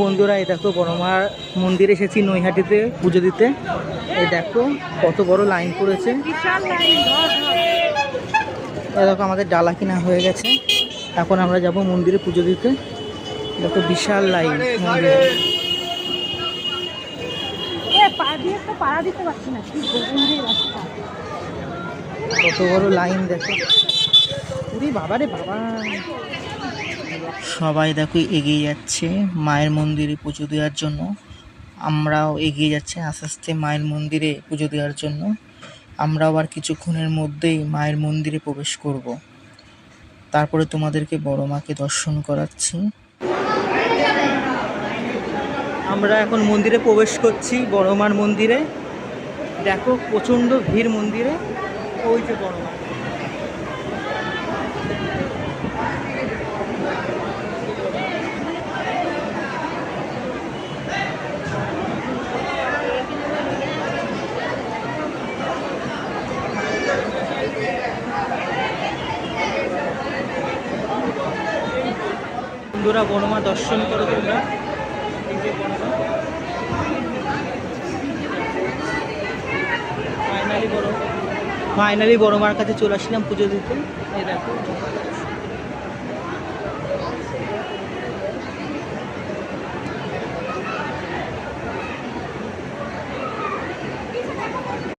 বন্ধুরা, এই দেখো বড়মার মন্দিরে এসেছি নৈহাটিতে পুজো দিতে। এই দেখো কত বড় লাইন পড়েছে। এই দেখো আমাদের ডালা কিনা হয়ে গেছে, এখন আমরা যাব মন্দিরে পুজো দিতে। দেখো বিশাল লাইন মন্দিরে। কত বড় লাইন দেখো, বাবারে বাবা। সবাই দেখো এগিয়ে যাচ্ছে মায়ের মন্দিরে পুজো দেওয়ার জন্য। আমরাও এগিয়ে যাচ্ছি আস্তে আস্তে মায়ের মন্দিরে পুজো দেওয়ার জন্য। আমরাও আর কিছুক্ষণের মধ্যেই মায়ের মন্দিরে প্রবেশ করব। তারপরে তোমাদেরকে বড় মাকে দর্শন করাচ্ছি। আমরা এখন মন্দিরে প্রবেশ করছি, বড় মার মন্দিরে। দেখো প্রচণ্ড ভিড় মন্দিরে। ওই যে বড় মা। বন্ধুরা, বড় মা দর্শন করো তোমরা। ফাইনালি বড় মার কাছে চলে আসলাম পুজো দিতে। এই দেখো